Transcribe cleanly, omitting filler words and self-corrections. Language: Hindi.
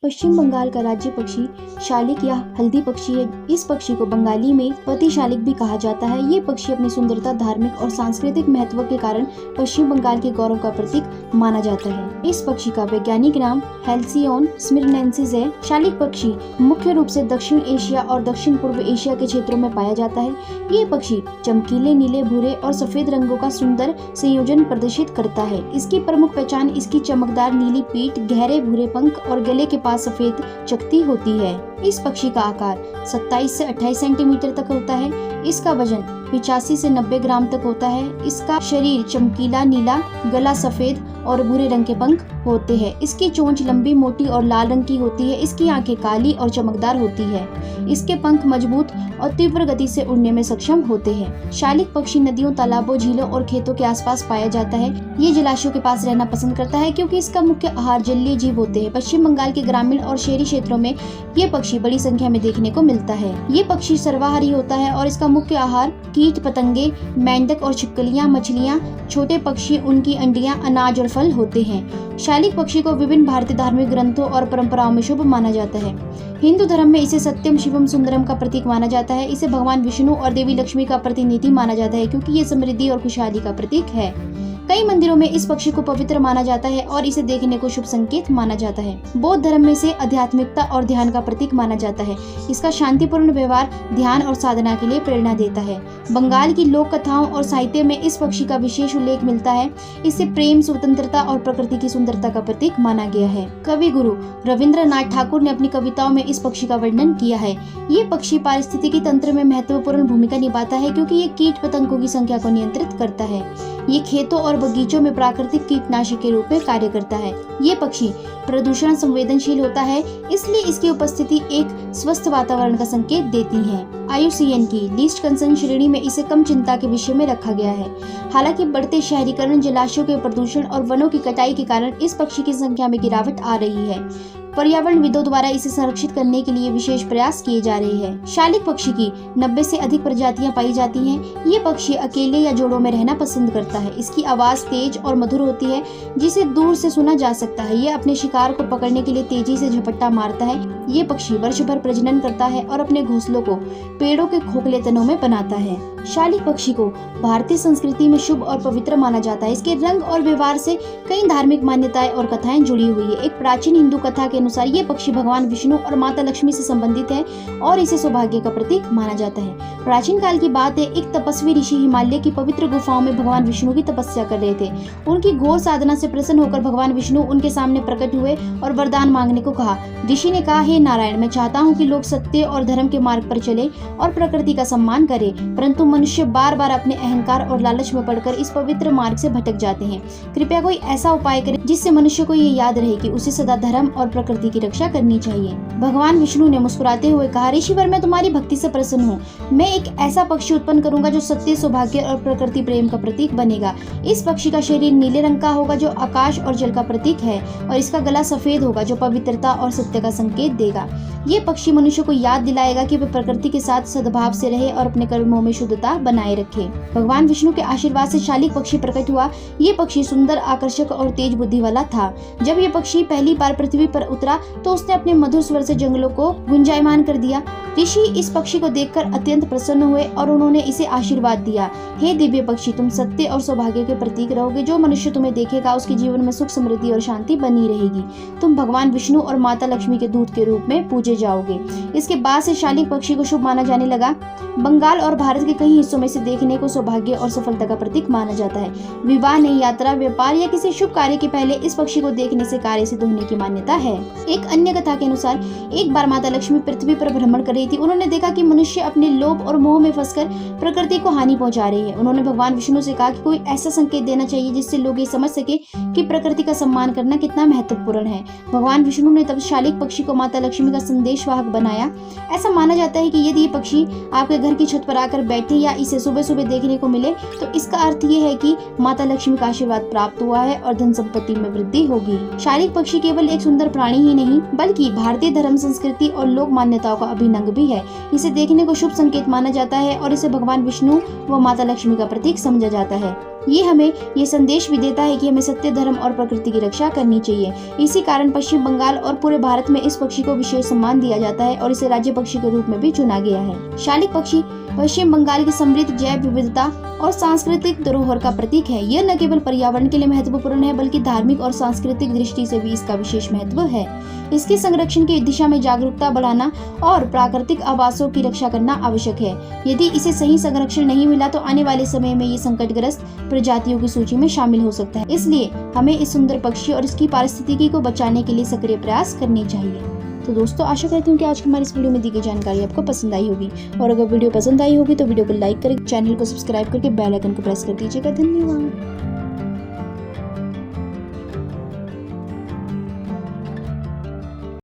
पश्चिम बंगाल का राज्य पक्षी शालिक या हल्दी पक्षी है। इस पक्षी को बंगाली में पति शालिक भी कहा जाता है। ये पक्षी अपनी सुंदरता, धार्मिक और सांस्कृतिक महत्व के कारण पश्चिम बंगाल के गौरव का प्रतीक माना जाता है। इस पक्षी का वैज्ञानिक नाम हेल्सियोन स्मिरनेंसिस है। शालिक पक्षी मुख्य रूप से दक्षिण एशिया और दक्षिण पूर्व एशिया के क्षेत्रों में पाया जाता है। ये पक्षी चमकीले नीले, भूरे और सफेद रंगों का सुंदर संयोजन प्रदर्शित करता है। इसकी प्रमुख पहचान इसकी चमकदार नीली पीठ, गहरे भूरे पंख और गले के पास सफेद चकती होती है। इस पक्षी का आकार 27 से 28 सेंटीमीटर तक होता है। इसका वजन 85 से 90 ग्राम तक होता है। इसका शरीर चमकीला नीला, गला सफेद और भूरे रंग के पंख होते हैं। इसकी चोंच लंबी, मोटी और लाल रंग की होती है। इसकी आंखें काली और चमकदार होती है। इसके पंख मजबूत और तीव्र गति से उड़ने में सक्षम होते हैं। शालिक पक्षी नदियों, तालाबों, झीलों और खेतों के आसपास पाया जाता है। ये जलाशयों के पास रहना पसंद करता है क्योंकि इसका मुख्य आहार जलीय जीव होते हैं। पश्चिम बंगाल के ग्रामीण और शहरी क्षेत्रों में ये पक्षी बड़ी संख्या में देखने को मिलता है। ये पक्षी सर्वाहारी होता है और इसका मुख्य आहार कीट पतंगे, मेंढक और छिपकलियां, मछलियां, छोटे पक्षी, उनकी अंडियां, अनाज और फल होते हैं। शालिक पक्षी को विभिन्न भारतीय धार्मिक ग्रंथों और परंपराओं में शुभ माना जाता है। हिंदू धर्म में इसे सत्यम, शिवम, सुंदरम का प्रतीक माना जाता है। इसे भगवान विष्णु और देवी लक्ष्मी का प्रतिनिधि माना जाता है क्योंकि ये समृद्धि और खुशहाली का प्रतीक है। कई मंदिरों में इस पक्षी को पवित्र माना जाता है और इसे देखने को शुभ संकेत माना जाता है। बौद्ध धर्म में इसे आध्यात्मिकता और ध्यान का प्रतीक माना जाता है। इसका शांतिपूर्ण व्यवहार ध्यान और साधना के लिए प्रेरणा देता है। बंगाल की लोक कथाओं और साहित्य में इस पक्षी का विशेष उल्लेख मिलता है। इसे प्रेम, स्वतंत्रता और प्रकृति की सुंदरता का प्रतीक माना गया है। कवि गुरु रविंद्रनाथ ठाकुर ने अपनी कविताओं में इस पक्षी का वर्णन किया है। ये पक्षी पारिस्थितिकी तंत्र में महत्वपूर्ण भूमिका निभाता है क्योंकि ये कीट पतंगों की संख्या को नियंत्रित करता है। ये खेतों और बगीचों में प्राकृतिक कीटनाशक के रूप में कार्य करता है। ये पक्षी प्रदूषण संवेदनशील होता है, इसलिए इसकी उपस्थिति एक स्वस्थ वातावरण का संकेत देती है। IUCN की लीस्ट कंसर्न श्रेणी में इसे कम चिंता के विषय में रखा गया है। हालांकि बढ़ते शहरीकरण, जलाशयों के प्रदूषण और वनों की कटाई के कारण इस पक्षी की संख्या में गिरावट आ रही है। पर्यावरणविदों द्वारा इसे संरक्षित करने के लिए विशेष प्रयास किए जा रहे हैं। शालिक पक्षी की 90 से अधिक प्रजातियां पाई जाती हैं। ये पक्षी अकेले या जोड़ों में रहना पसंद करता है। इसकी आवाज तेज और मधुर होती है जिसे दूर से सुना जा सकता है। ये अपने शिकार को पकड़ने के लिए तेजी से झपट्टा मारता है। ये पक्षी वर्ष भर प्रजनन करता है और अपने घोंसलों को पेड़ों के खोखले तनों में बनाता है। शालिक पक्षी को भारतीय संस्कृति में शुभ और पवित्र माना जाता है। इसके रंग और व्यवहार से कई धार्मिक मान्यताएं और कथाएं जुड़ी हुई है। एक प्राचीन हिंदू कथा के अनुसार ये पक्षी भगवान विष्णु और माता लक्ष्मी से संबंधित है और इसे सौभाग्य का प्रतीक माना जाता है। प्राचीन काल की बात है, एक तपस्वी ऋषि हिमालय की पवित्र गुफाओं में भगवान विष्णु की तपस्या कर रहे थे। उनकी घोर साधना से प्रसन्न होकर भगवान विष्णु उनके सामने प्रकट हुए और वरदान मांगने को कहा। ऋषि ने कहा, हे नारायण, मैं चाहता हूँ कि लोग सत्य और धर्म के मार्ग पर चले और प्रकृति का सम्मान करें, परंतु मनुष्य बार बार अपने अहंकार और लालच में पड़कर इस पवित्र मार्ग से भटक जाते हैं। कृपया कोई ऐसा उपाय करें जिससे मनुष्य को ये याद रहे कि उसे सदा धर्म और प्रकृति की रक्षा करनी चाहिए। भगवान विष्णु ने मुस्कुराते हुए कहा, ऋषिवर, मैं तुम्हारी भक्ति से प्रसन्न हूँ। मैं एक ऐसा पक्षी उत्पन्न करूंगा जो सत्य, सौभाग्य और प्रकृति प्रेम का प्रतीक बनेगा। इस पक्षी का शरीर नीले रंग का होगा जो आकाश और जल का प्रतीक है और इसका गला सफेद होगा जो पवित्रता और सत्य का संकेत देगा। ये पक्षी मनुष्य को याद दिलाएगा कि वह प्रकृति के साथ सद्भाव से रहे और अपने कर्मों में शुद्धता बनाए रखे। भगवान विष्णु के आशीर्वाद से शालिक पक्षी प्रकट हुआ। ये पक्षी सुंदर, आकर्षक और तेज बुद्धि वाला था। जब ये पक्षी पहली बार पृथ्वी पर उतरा तो उसने अपने मधुर स्वर से जंगलों को गुंजायमान कर दिया। ऋषि इस पक्षी को देखकर अत्यंत प्रसन्न हुए और उन्होंने इसे आशीर्वाद दिया, हे दिव्य पक्षी, तुम सत्य और सौभाग्य के प्रतीक रहोगे। जो मनुष्य तुम्हें देखेगा उसके जीवन में सुख, समृद्धि और शांति बनी रहेगी। तुम भगवान विष्णु और माता लक्ष्मी के दूत के रूप में पूजे जाओगे। इसके बाद से शालिक पक्षी को शुभ माना जाने लगा। बंगाल और भारत के कई हिस्सों में से देखने को सौभाग्य और सफलता का प्रतीक माना जाता है। विवाह, नई यात्रा, व्यापार या किसी शुभ कार्य के पहले इस पक्षी को देखने से कार्य सिद्ध होने की मान्यता है। एक अन्य कथा के अनुसार एक बार माता लक्ष्मी पृथ्वी पर भ्रमण कर रही थी। उन्होंने देखा कि मनुष्य अपने लोभ और मोह में फंसकर प्रकृति को हानि पहुंचा रही है। उन्होंने भगवान विष्णु से कहा कि कोई ऐसा संकेत देना चाहिए जिससे लोग ये समझ सके कि प्रकृति का सम्मान करना कितना महत्वपूर्ण है। भगवान विष्णु ने तब शालिक पक्षी को माता लक्ष्मी का संदेशवाहक बनाया। ऐसा माना जाता है कि यदि ये पक्षी आपके घर की छत पर आकर बैठे या इसे सुबह सुबह देखने को मिले तो इसका अर्थ ये है कि माता लक्ष्मी का आशीर्वाद प्राप्त हुआ है और धन संपत्ति में वृद्धि होगी। शालिक पक्षी केवल एक सुंदर प्राणी ही नहीं बल्कि भारतीय धर्म, संस्कृति और लोक मान्यताओं का अभिन्न अंग भी है। इसे देखने को शुभ संकेत माना जाता है और इसे भगवान विष्णु व माता लक्ष्मी का प्रतीक समझा जाता है। ये हमें ये संदेश भी देता है कि हमें सत्य, धर्म और प्रकृति की रक्षा करनी चाहिए। इसी कारण पश्चिम बंगाल और पूरे भारत में इस पक्षी को विशेष सम्मान दिया जाता है और इसे राज्य पक्षी के रूप में भी चुना गया है। शालिक पक्षी पश्चिम बंगाल की समृद्ध जैव विविधता और सांस्कृतिक धरोहर का प्रतीक है। यह न केवल पर्यावरण के लिए महत्वपूर्ण है बल्कि धार्मिक और सांस्कृतिक दृष्टि से भी इसका विशेष महत्व है। इसके संरक्षण की दिशा में जागरूकता बढ़ाना और प्राकृतिक आवासों की रक्षा करना आवश्यक है। यदि इसे सही संरक्षण नहीं मिला तो आने वाले समय में ये संकटग्रस्त प्रजातियों की सूची में शामिल हो सकता है। इसलिए हमें इस सुंदर पक्षी और इसकी पारिस्थितिकी को बचाने के लिए सक्रिय प्रयास करने चाहिए। तो दोस्तों, आशा करती हूँ कि आज की हमारी इस वीडियो में दी गई जानकारी आपको पसंद आई होगी और अगर वीडियो पसंद आई होगी तो वीडियो को लाइक करें, चैनल को सब्सक्राइब करके बेल आइकन को प्रेस कर दीजिएगा। धन्यवाद।